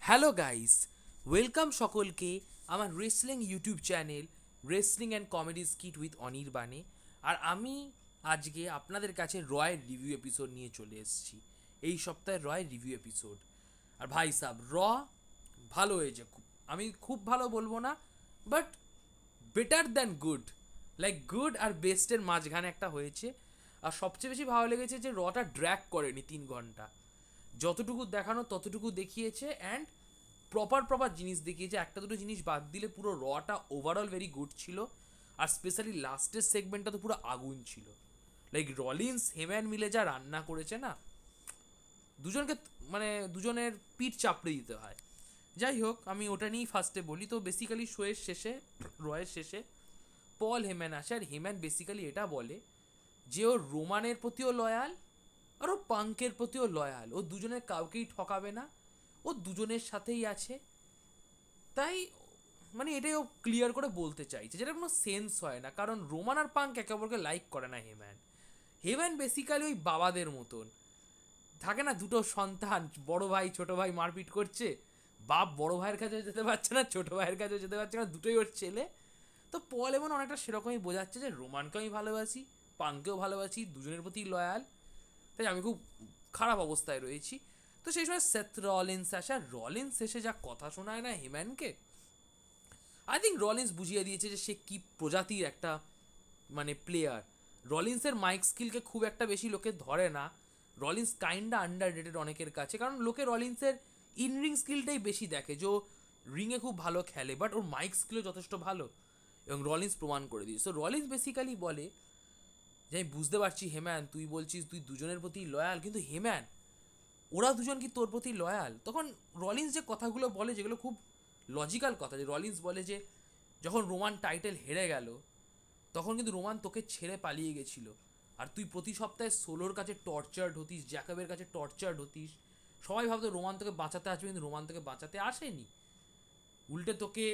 Hello guys, welcome সকলকে আমার wrestling YouTube channel wrestling and comedy skit with অনির্বাণে। আর আমি আজকে আপনাদের কাছে রয়ের রিভিউ এপিসোড নিয়ে চলে এসেছি। এই সপ্তাহের রয়ের রিভিউ এপিসোড। আর ভাই সাব ভালো হয়েছে খুব। আমি খুব ভালো বলবো না, but better than good, like good আর বেস্টের মাঝখানে একটা হয়েছে। আর সবচেয়ে বেশি ভালো লেগেছে যে রটা ড্র্যাগ করেনি 3 ঘন্টা। যতটুকু দেখানো ততটুকু দেখিয়েছে, অ্যান্ড প্রপার জিনিস দেখিয়েছে। একটা দুটো জিনিস বাদ দিলে পুরো রটা ওভারঅল ভেরি গুড ছিল। আর স্পেশালি লাস্টের সেগমেন্টটা তো পুরো আগুন ছিল। লাইক রলিন্স হেম্যান মিলে যা রান্না করেছে না, দুজনকে মানে দুজনের পিঠ চাপড়ে দিতে হয়। যাই হোক, আমি ওটা নিয়েই ফার্স্টে বলি। তো বেসিক্যালি শোয়ের শেষে, রয়ের শেষে পল হেম্যান আসে। আর হেম্যান বেসিক্যালি এটা বলে যে ও রোমানের প্রতিও লয়াল আর ও পাঙ্কের প্রতিও লয়াল। ও দুজনের কাউকেই ঠকাবে না, ও দুজনের সাথেই আছে। তাই মানে এটাই ও ক্লিয়ার করে বলতে চাইছে, যেটা কোনো সেন্স হয় না। কারণ রোমান আর পাঙ্ক একে অপরকে লাইক করে না। হেম্যান হেম্যান বেসিক্যালি ওই বাবাদের মতন থাকে না, দুটো সন্তান, বড় ভাই ছোট ভাই মারপিট করছে, বাপ বড় ভাইয়ের কাছেও যেতে পারছে না, ছোট ভাইয়ের কাছেও যেতে পারছে না, দুটোই ওর ছেলে। তো পল এমন অনেকটা সেরকমই বোঝাচ্ছে যে রোমানকে আমি ভালোবাসি, পাঙ্কেও ভালোবাসি, দুজনের প্রতি লয়াল। তাই আমি খুব খারাপ অবস্থায় রয়েছি। তো সেই সময় সেথ রলিন্স আসে। আর রলিন্স এসে যা কথা শোনায় না হেম্যানকে, আই থিঙ্ক রলিন্স বুঝিয়ে দিয়েছে যে সে কি প্রজাতির একটা মানে প্লেয়ার। রলিন্সের মাইক স্কিলকে খুব একটা বেশি লোকে ধরে না। রলিন্স কাইন্ডা আন্ডার রেটেড অনেকের কাছে, কারণ লোকে রলিন্সের ইনরিং স্কিলটাই বেশি দেখে, যে রিংয়ে খুব ভালো খেলে, বাট ওর মাইক স্কিলও যথেষ্ট ভালো। এবং রলিন্স প্রমাণ করে দিয়েছে। সো রলিন্স বেসিক্যালি বলে যে আমি বুঝতে পারছি হেম্যান, তুই বলছিস তুই দুজনের প্রতি লয়াল, কিন্তু হেম্যান ওরা দুজন কি তোর প্রতি লয়াল? তখন রলিন্স যে কথাগুলো বলে, যেগুলো খুব লজিক্যাল কথা, যে রলিন্স বলে যে যখন রোমান টাইটেল হেরে গেল, তখন কিন্তু রোমান তোকে ছেড়ে পালিয়ে গেছিল। আর তুই প্রতি সপ্তাহে সোলোর কাছে টর্চার্ড হতিস, জ্যাকবের কাছে টর্চার্ড হতিস। সবাই ভাবতো রোমান তোকে বাঁচাতে আসবে, কিন্তু রোমান তোকে বাঁচাতে আসেনি। উল্টে তোকে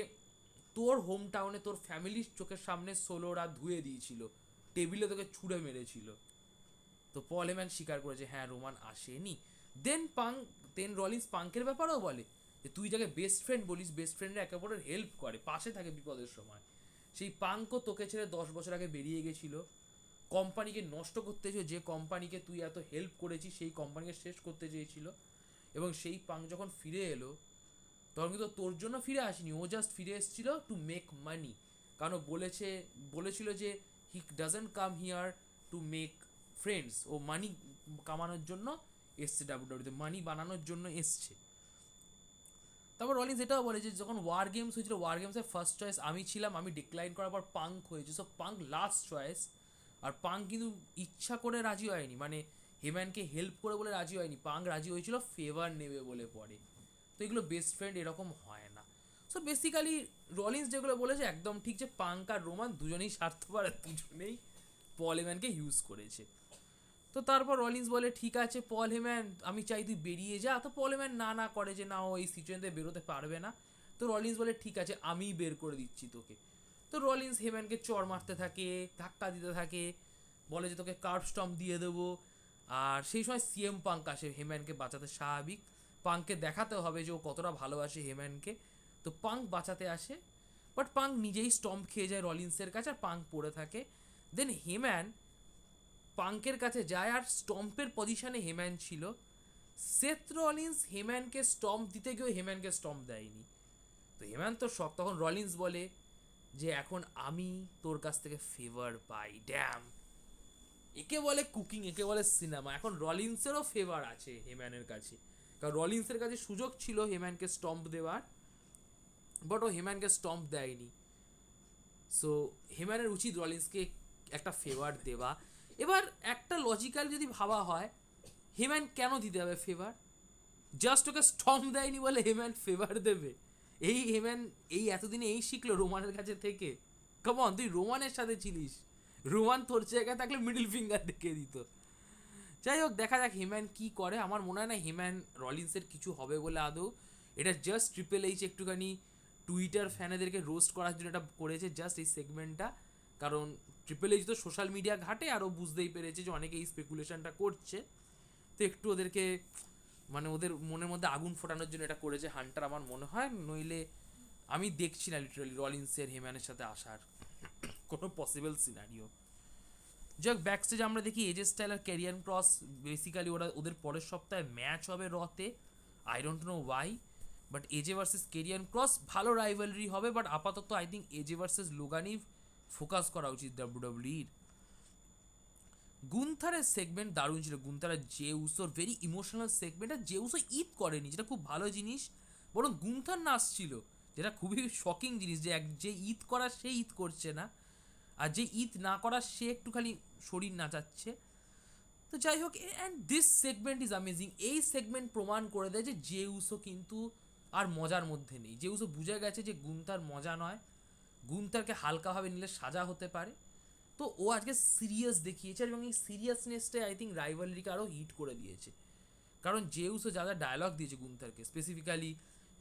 তোর হোম টাউনে তোর ফ্যামিলির চোখের সামনে সোলোরা ধুয়ে দিয়েছিল, টেবিলে তোকে ছুঁড়ে মেরেছিল। তো পল হেম্যান স্বীকার করেছে হ্যাঁ রোমান আসেনি। দেন রলিন্স পাঙ্কের ব্যাপারেও বলে যে তুই যাকে বেস্ট ফ্রেন্ড বলিস, বেস্ট ফ্রেন্ডরা একে অপরের হেল্প করে, পাশে থাকে বিপদের সময়। সেই পাঙ্কও তোকে ছেড়ে 10 বছর আগে বেরিয়ে গেছিল, কোম্পানিকে নষ্ট করতে চেয়েছিল। যে কোম্পানিকে তুই এত হেল্প করেছিস সেই কোম্পানিকে শেষ করতে চেয়েছিল। এবং সেই পাঙ্ক যখন ফিরে এলো, তখন কিন্তু তোর জন্য ফিরে আসেনি, ও জাস্ট ফিরে এসেছিল টু মেক মানি। কারণ ও বলেছিল যে he doesn't come here to make friends, ও মানি কামানোর জন্য এসছে, ডাব্লিউডাব্লিউতে মানি বানানোর জন্য এসছে। তারপর রলিন্স এটাও বলে যে যখন ওয়ার গেমস হয়েছিল, ওয়ার গেমসের ফার্স্ট চয়েস আমি ছিলাম, আমি ডিক্লাইন করার পর পাঙ্ক হয়েছে, সো পাঙ্ক লাস্ট চয়েস। আর পাঙ্ক কিন্তু ইচ্ছা করে রাজি হয়নি, মানে হেম্যানকে হেল্প করে বলে রাজি হয়নি, পাঙ্ক রাজি হয়েছিল ফেভার নেবে বলে পরে। তো এগুলো বেস্ট ফ্রেন্ড এরকম হয় না। সো বেসিক্যালি রলিন্স যেগুলো বলেছে একদম ঠিক, যে পাঙ্ক আর রোমান দুজনেই স্বার্থপর, আর দুজনেই পল হেম্যানকে ইউজ করেছে। তো তারপর রলিন্স বলে ঠিক আছে পল হেম্যান, আমি চাই তুই বেরিয়ে যা। তো পল হেম্যান না করে, যে না ও এই সিচুয়েশন থেকে বেরোতে পারবে না। তো রলিন্স বলে ঠিক আছে আমিই বের করে দিচ্ছি তোকে। তো রলিন্স হেম্যানকে চড় মারতে থাকে, ধাক্কা দিতে থাকে, বলে যে তোকে কার্ভ স্টম্প দিয়ে দেবো। আর সেই সময় সিএম পাঙ্ক আসে হেম্যানকে বাঁচাতে, স্বাভাবিক। পাঙ্ককে দেখাতে হবে যে ও কতটা ভালোবাসে হেম্যানকে। তো পাঙ্ক বাঁচাতে আসে, বাট পাঙ্ক নিজেই স্টম্প খেয়ে যায় রলিন্সের কাছে, আর পাঙ্ক পড়ে থাকে। দেন হেম্যান পাঙ্কের কাছে যায়, আর স্টম্পের পজিশনে হেম্যান ছিল। সেথ রলিন্স হেম্যানকে স্টম্প দিতে গিয়েও হেম্যানকে স্টম্প দেয়নি। তো হেম্যান তো শখ। তখন রলিন্স বলে যে এখন আমি তোর কাছ থেকে ফেভার পাই, ড্যাম। একে বলে কুকিং, একে বলে সিনেমা। এখন রলিন্সেরও ফেভার আছে হেম্যানের কাছে, কারণ রলিন্সের কাছে সুযোগ ছিল হেম্যানকে স্টম্প দেওয়ার, বাট ও হেম্যানকে স্টম্প দেয়নি। সো হেম্যানের উচিত রলিন্সকে একটা ফেভার দেওয়া। এবার একটা লজিক্যাল যদি ভাবা হয়, হেম্যান কেন দিতে হবে ফেভার? জাস্ট ওকে স্টম্প দেয়নি বলে হেম্যান ফেভার দেবে? এই হেম্যান এই এতদিনে এই শিখলো রোমানের কাছে থেকে? কেমন, তুই রোমানের সাথে ছিলিস, রোমান তোর জায়গায় থাকলে মিডল ফিঙ্গার দেখিয়ে দিত। যাই হোক, দেখা যাক হেম্যান কি করে। আমার মনে হয় না হেম্যান রলিন্সের কিছু হবে বলে আদৌ। এটা জাস্ট ট্রিপল এইচ একটুখানি টুইটার ফ্যানেদেরকে রোস্ট করার জন্য এটা করেছে, জাস্ট এই সেগমেন্টটা। কারণ ট্রিপল এইচ তো সোশ্যাল মিডিয়া ঘাটে, আরও বুঝতেই পেরেছে যে অনেকে এই স্পেকুলেশনটা করছে। তো একটু ওদেরকে মানে ওদের মনের মধ্যে আগুন ফোটানোর জন্য এটা করেছে হান্টার আমার মনে হয়, নইলে আমি দেখছি না লিটারালি রলিন্সের হেম্যানের সাথে আসার কোনো পসিবল সিনারিও। যাক ব্যাক স্টেজে আমরা দেখি এজে স্টাইল আর ক্যারিয়ান ক্রস, বেসিক্যালি ওরা ওদের পরের সপ্তাহে ম্যাচ হবে রতে, I don't know why, but AJ versus Carrion Kross ভালো রাইভালরি হবে, বাট আপাতত আই থিঙ্ক এজে ভার্সেস লোগানই ফোকাস করা উচিত ডাব্লিউডাব্লিউইর। গুন্থারের সেগমেন্ট দারুণ ছিল, গুন্থারের জে উসোর ভেরি ইমোশনাল সেগমেন্ট, আর জে উসো ঈদ করেনি যেটা খুব ভালো জিনিস, বরং গুন্থার নাচছিল যেটা খুবই শকিং জিনিস, যে যে ঈদ করার সে ঈদ করছে না, আর যে ঈদ না করার সে একটুখানি শরীর নাচাচ্ছে। তো যাই হোক, and this segment is amazing. এই সেগমেন্ট প্রমাণ করে দেয় যে জে উসো কিন্তু আর মজার মধ্যে নেই, জে উসো বুঝে গেছে যে গুন্থার মজা নয়, গুন্থারকে হালকাভাবে নিলে সাজা হতে পারে। তো ও আজকে সিরিয়াস দেখিয়েছে, এবং এই সিরিয়াসনেসটাই আই থিঙ্ক রাইভালরিকে আরও হিট করে দিয়েছে। কারণ জে উসো যা যা ডায়লগ দিয়েছে গুন্থারকে, স্পেসিফিক্যালি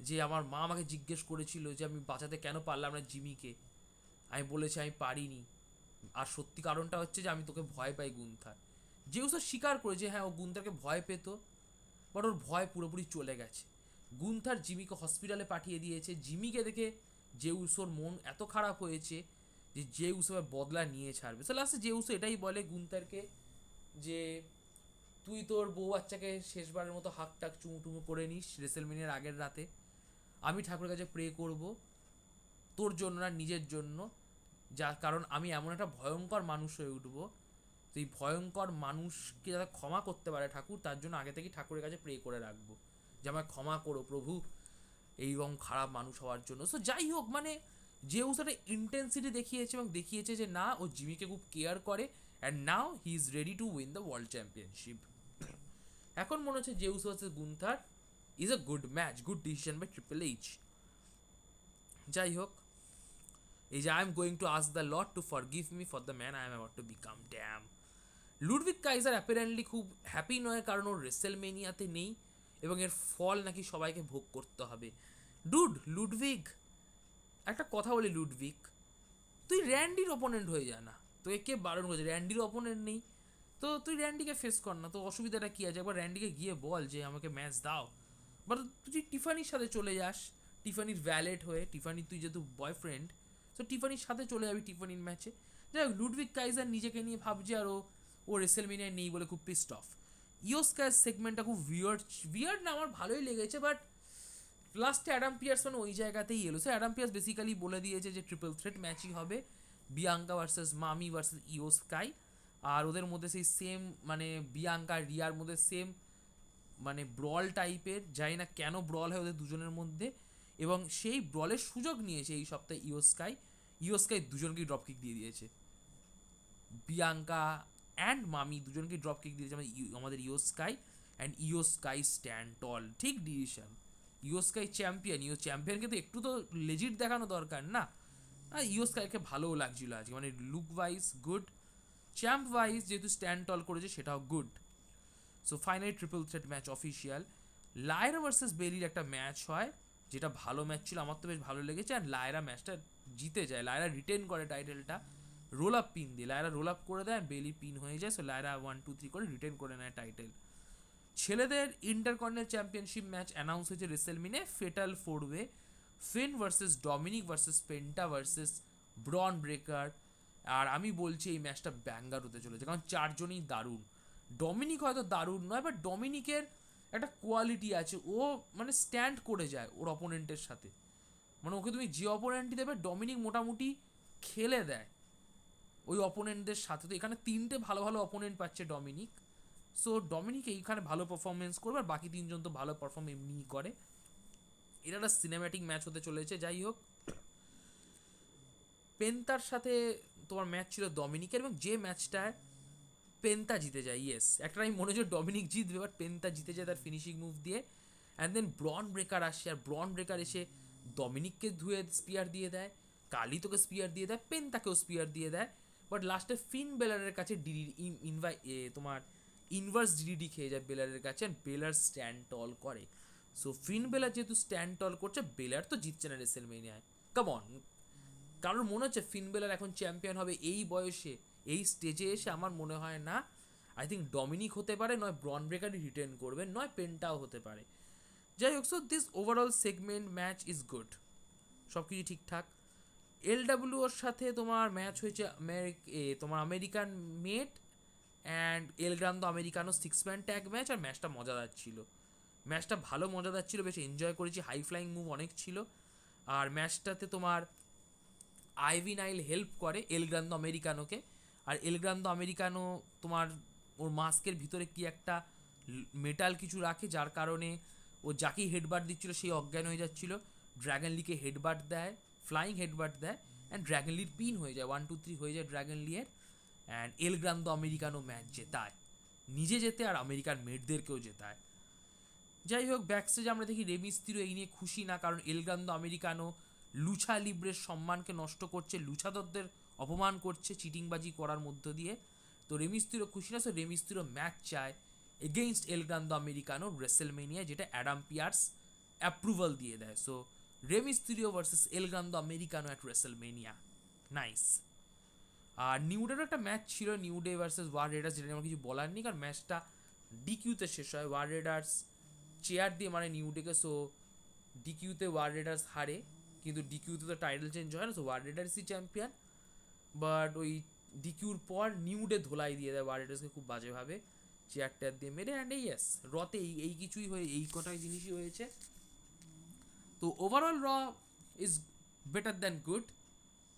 যে আমার মা আমাকে জিজ্ঞেস করেছিল যে আমি বাঁচাতে কেন পারলাম না জিমিকে, আমি বলেছি আমি পারিনি, আর সত্যি কারণটা হচ্ছে যে আমি তোকে ভয় পাই গুন্থার। যে উসো স্বীকার করেছে হ্যাঁ ও গুন্থারকে ভয় পেত, বাট ওর ভয় পুরোপুরি চলে গেছে। গুন্থার জিমিকে হসপিটালে পাঠিয়ে দিয়েছে, জিমিকে দেখে যে উসোর মন এত খারাপ হয়েছে যে যে উসো বদলা নিয়ে ছাড়বে। সো লাস্টে যে উসো এটাই বলে গুন্থারকে যে তুই তোর বউ বাচ্চাকে শেষবারের মতো হাক টাক চুমু টুমু করে নিস রেসেলমেনিয়ার আগের রাতে, আমি ঠাকুরের কাছে প্রে করব তোর জন্য না নিজের জন্য, যার কারণ আমি এমন একটা ভয়ঙ্কর মানুষ হয়ে উঠবো, তো এই ভয়ঙ্কর মানুষকে যাতে ক্ষমা করতে পারে ঠাকুর, তার জন্য আগে থেকেই ঠাকুরের কাছে প্রে করে রাখবো যে আমায় ক্ষমা করো প্রভু এইরকম খারাপ মানুষ হওয়ার জন্য। সো যাই হোক, মানে যে একটা ইন্টেন্সিটি দেখিয়েছে, এবং দেখিয়েছে যে না ও জিমিকে খুব কেয়ার করে, and now he is ready to win the world championship. এখন মনে হচ্ছে Jey Uso versus Gunther is a good match, good decision by triple H. যাই হোক, এই যে I am going to ask the lord to forgive me for the man I am about to become, damn. Ludwig Kaiser apparently খুব happy নয়, কারণ ওর রেসেলমেনিয়াতে নেই, এবং এর ফল নাকি সবাইকে ভোগ করতে হবে। ডুড লুডভিগ, একটা কথা বলি লুডভিগ, তুই র্যান্ডির অপোনেন্ট হয়ে যা না, তোকে কে বারণ করেছে? র্যান্ডির অপোনেন্ট নেই তো তুই র্যান্ডিকে ফেস কর না, তো অসুবিধাটা কী আছে? একবার র্যান্ডিকে গিয়ে বল যে আমাকে ম্যাচ দাও, বাট তুই টিফানির সাথে চলে যাস, টিফানির ভ্যালেট হয়ে, টিফানির তুই যেহেতু বয়ফ্রেন্ড, তো টিফানির সাথে চলে যাবি টিফানির ম্যাচে। যাই হোক, লুডভিগ কাইজার নিজেকে নিয়ে ভাবছে, আর ও রেসেলমেনিয়ায় নেই বলে খুব পিসড অফ। ইয়োস্কার সেগমেন্টটা খুব উইয়ার্ড না, আমার ভালোই লেগেছে, বাট লাস্টে অ্যাডাম পিয়ার্স মানে ওই জায়গাতেই এলো। সে অ্যাডাম পিয়ার্স বেসিক্যালি বলে দিয়েছে যে ট্রিপল থ্রেট ম্যাচই হবে, বিয়াঙ্কা ভার্সেস মামি ভার্সেস ইও স্কাই, আর ওদের মধ্যে সেই সেম মানে বিয়াঙ্কা রিয়ার মধ্যে সেম মানে ব্রল টাইপের, যাই না কেন ব্রল হয় ওদের দুজনের মধ্যে, এবং সেই ব্রলের সুযোগ নিয়েছে এই সপ্তাহে ইও স্কাই দুজনকেই ড্রপ কিক দিয়ে দিয়েছে, বিয়াঙ্কা অ্যান্ড মামি দুজনকেই ড্রপ কিক দিয়েছে আমাদের ইও স্কাই, অ্যান্ড ইও স্কাই স্ট্যান্ড টল, ঠিক ডিসিশন। ইও স্কাই চ্যাম্পিয়ন, চ্যাম্পিয়নকে তো একটু তো লেজিট দেখানো দরকার না। আর ইও স্কাইকে ভালোও লাগছিল আজকে, মানে look wise good, champ wise যেহেতু স্ট্যান্ড টল করেছে সেটাও good. So finally triple threat match official, Lyra versus বেলির একটা ম্যাচ হয়, যেটা ভালো ম্যাচ ছিল, আমার তো বেশ ভালো লেগেছে, আর লায়রা ম্যাচটা জিতে যায়, লায়রা রিটেন করে টাইটেলটা রোল আপ পিন দিয়ে, লায়রা রোল আপ করে দেয়, বেলি পিন হয়ে যায়, সো লায়রা 1-2-3 করে রিটেন করে নেয় টাইটেল। ছেলেদের ইন্টারকন্টিনেন্টাল চ্যাম্পিয়নশিপ ম্যাচ অ্যানাউন্স হয়েছে রেসেলমিনে, fatal four way, Finn versus Dominik versus Penta versus Bron Breakker, আর আমি বলছি এই ম্যাচটা ব্যাঙ্গার হতে চলেছে, কারণ চারজনই দারুণ। ডমিনিক হয়তো দারুণ নয়, বাট ডমিনিকের একটা কোয়ালিটি আছে, ও মানে স্ট্যান্ড করে যায় ওর অপোনেন্টের সাথে, মানে ওকে তুমি যে অপোনেন্টই দেবে ডমিনিক মোটামুটি খেলে দেয় ওই অপোনেন্টদের সাথে। তো এখানে তিনটে ভালো ভালো অপোনেন্ট পাচ্ছে ডমিনিক, সো ডমিনিক এইখানে ভালো পারফরমেন্স করবে, আর বাকি তিনজন তো ভালো পারফর্ম এমনিই করে। এটা একটা সিনেম্যাটিক ম্যাচ হতে চলেছে। যাই হোক, পেন্তার সাথে তোমার ম্যাচ ছিল ডমিনিকের, এবং যে ম্যাচটায় পেন্তা জিতে যায়, ইয়েস একটা আমি মনে হচ্ছে ডমিনিক জিতবে, বাট পেন্তা জিতে যায় তার ফিনিশিং মুভ দিয়ে, অ্যান্ড দেন ব্রন ব্রেকার আসে, আর ব্রন ব্রেকার এসে ডমিনিককে ধুয়ে স্পিয়ার দিয়ে দেয়, কালিতোকে স্পিয়ার দিয়ে দেয়, পেন্তাকেও স্পিয়ার দিয়ে দেয়, বাট লাস্টে ফিন বেলারের কাছে তোমার ইনভার্স ডিডিটি খেয়ে যায় বেলারের কাছে, অ্যান্ড বেলার স্ট্যান্ড টল করে। সো ফিন বেলার যেহেতু স্ট্যান্ড টল করছে, বেলার তো জিতছে না রেসেলমেনিয়ায়, কাম অন। কারোর মনে হচ্ছে ফিন বেলার এখন চ্যাম্পিয়ন হবে এই বয়সে, এই স্টেজে এসে? আমার মনে হয় না। আই থিঙ্ক ডমিনিক হতে পারে, নয় ব্রন ব্রেকারই রিটেন করবে, নয় পেন্টাও হতে পারে। যাই হোক, so this overall segment match is good, সব কিছু ঠিকঠাক। এলডাব্লিউর সাথে তোমার ম্যাচ হয়েছে তোমার American made and El Grande Americano 6-man tag match, আর ম্যাচটা মজাদার ছিল, ম্যাচটা ভালো মজাদার ছিল, বেশ এনজয় করেছি, হাই ফ্লাইং মুভ অনেক ছিল। আর ম্যাচটাতে তোমার আইভি নাইল হেল্প করে এল গ্রান্দো আমেরিকানোকে, আর এল গ্রান্দো আমেরিকানো তোমার ওর মাস্কের ভিতরে কি একটা মেটাল কিছু রাখে, যার কারণে ও যাকেই হেডবাট দিচ্ছিল সেই অজ্ঞান হয়ে যাচ্ছিল। ড্র্যাগন লিকে হেডবাট দেয়, ফ্লাইং হেডবাট দেয়, অ্যান্ড ড্র্যাগন লির পিন হয়ে যায়, 1-2-3 হয়ে যায় ড্র্যাগন লিয়ের, and El Grande Americano match জেতায়, নিজে যেতে আর আমেরিকান মেটদেরকেও জেতায়। যাই হোক, ব্যাকস্টেজে আমরা দেখি রেমিস্তিরো এই নিয়ে খুশি না, কারণ এল গ্রান্দো আমেরিকানো লুছা লিব্রের সম্মানকে নষ্ট করছে, লুছাদরদের অপমান করছে চিটিংবাজি করার মধ্য দিয়ে। তো রেমিস্তিরো খুশি না, সো রেমিস্তিরো ম্যাচ চায় against El Grande Americano WrestleMania, যেটা অ্যাডাম পিয়ার্স অ্যাপ্রুভাল দিয়ে দেয়। So Rey Mysterio versus El Grande Americano at WrestleMania, nice. আর নিউডেরও একটা ম্যাচ ছিল, নিউডে ভার্সেস ওয়ার রেডার্স, যেটা আমার কিছু বলার নেই, কারণ ম্যাচটা ডিকিউতে শেষ হয়, ওয়ার রেডার্স চেয়ার দিয়ে মানে নিউডেকে, সো ডিকিউতে ওয়ার রেডার্স হারে, কিন্তু ডিকিউতে তো টাইটেল চেঞ্জ হয় না, সো ওয়ার রেডার্সই চ্যাম্পিয়ন। বাট ওই ডিকিউর পর নিউডে ধোলাই দিয়ে দেয় ওয়ার রেডার্সকে খুব বাজেভাবে, চেয়ার টেয়ার দিয়ে মেরে, অ্যান্ড ইয়েস রতে এই কিছুই হয়ে, এই কটাই জিনিসই হয়েছে। তো ওভারঅল র ইজ বেটার দ্যান গুড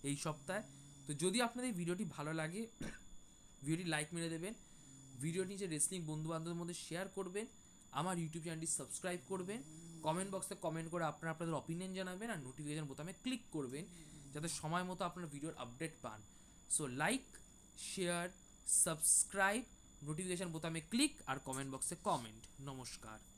এই সপ্তাহে। তো যদি আপনাদের ভিডিওটি ভালো লাগে, ভিডিওটি লাইক মেরে দেবেন, ভিডিওটি নিচে রেসলিং বন্ধু বান্ধবের মধ্যে শেয়ার করবেন, আমার ইউটিউব চ্যানেলটি সাবস্ক্রাইব করবেন, কমেন্ট বক্সে কমেন্ট করে আপনাদের অপিনিয়ন জানাবেন, আর নোটিফিকেশন বোতামে ক্লিক করবেন যাতে সময় মতো আপনার ভিডিওর আপডেট পান। So like, share, subscribe, notification বোতামে ক্লিক, আর কমেন্ট বক্সে কমেন্ট। নমস্কার।